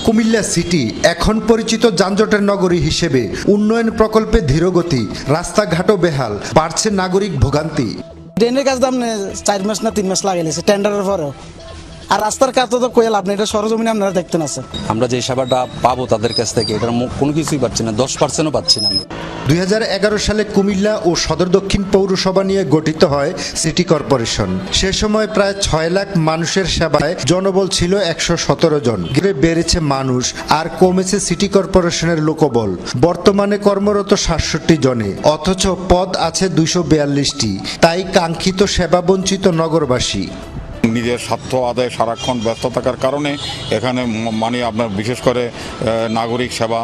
Comilla city এখন পরিচিত যানজটের নগরী হিসেবে উন্নয়ন প্রকল্পে ধীরগতি, রাস্তাঘাটও বেহাল, বাড়ছে নাগরিক ভোগান্তি। ড্রেনের কাজ দাম 4 মাস না 3 মাস লাগাইছে টেন্ডারের পরেও, আর রাস্তার কাজ তো কোয়েল আপনি এটা সরজমিনে আপনারা দেখতেন আছে। আমরা যে সেবাটা পাবো তাদের কাছ থেকে এটার কোনো কিছুই পাচ্ছি না, 10%ও পাচ্ছি না। 2011 সালে কুমিল্লা ও সদর দক্ষিণ পৌরসভা নিয়ে গঠিত হয় সিটি কর্পোরেশন। সে সময় প্রায় 6 লাখ মানুষের সেবায় জনবল ছিল 117 জন। বেড়েছে মানুষ আর কমেছে সিটি কর্পোরেশনের লোকবল। বর্তমানে কর্মরত 67 জনে, অথচ পদ আছে 242টি। তাই কাঙ্ক্ষিত সেবা বঞ্চিত নগরবাসী। নিজের স্বার্থ আদায়ে সারাক্ষণ ব্যস্ত থাকার কারণে এখানে আপনার বিশেষ করে নাগরিক সেবা,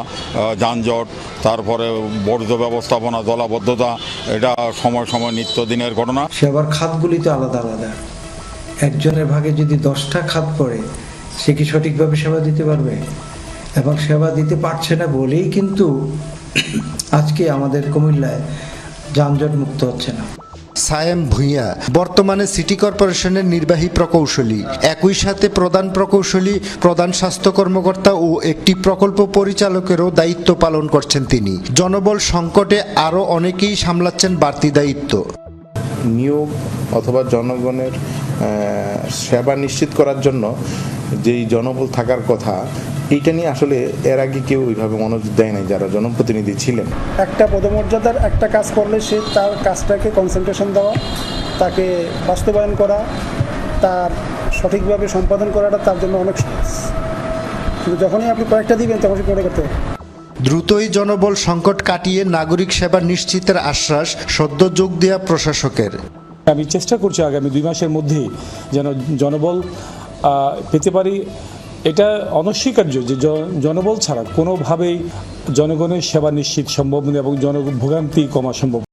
যানজট, তারপরে বর্জ্য ব্যবস্থাপনা, জলাবদ্ধতা, এটা সময় সময় নিত্যদিনের ঘটনা। সেবার খাতগুলি তো আলাদা আলাদা। একজনের ভাগে যদি 10টা খাত পড়ে, সে কি সঠিকভাবে সেবা দিতে পারবে? এবং সেবা দিতে পারছে না বলেই কিন্তু আজকে আমাদের কুমিল্লায় যানজট মুক্ত হচ্ছে না। সায়েম ভূঁইয়া বর্তমানে সিটি কর্পোরেশনের নির্বাহী প্রকৌশলী, একই সাথে প্রধান প্রকৌশলী, প্রধান স্বাস্থ্য কর্মকর্তা ও একটি প্রকল্প পরিচালকেরও দায়িত্ব পালন করছেন তিনি। জনবল সংকটে আরও অনেকেই সামলাচ্ছেন বাড়তি দায়িত্ব। নিয়োগ অথবা জনগণের সেবা নিশ্চিত করার জন্য যেই জনবল থাকার কথা, এইটা নিয়ে আসলে এর আগে কেউ ওইভাবে মনোযোগ দেয় নাই যারা জনপ্রতিনিধি ছিলেন। একটা পদমর্যাদার একটা কাজ করলে সে তার কাজটাকে কনসেন্ট্রেশন দেওয়া, তাকে বাস্তবায়ন করা, তার সঠিকভাবে সম্পাদন করাটা তার জন্য অনেক সহজ। কিন্তু যখনই আপনি কয়েকটা দিবেন তখন সে করে করতে হবে। দ্রুতই জনবল সংকট কাটিয়ে নাগরিক সেবা নিশ্চিতের আশ্বাস সদ্য যোগ দেয়া প্রশাসকের। আমি চেষ্টা করছি আগামী 2 মাসের মধ্যেই যেন জনবল পেতে পারি। এটা অনস্বীকার্য যে জনবল ছাড়া কোনোভাবেই জনগণের সেবা নিশ্চিত সম্ভব নয় এবং জনভোগান্তি কমা সম্ভব।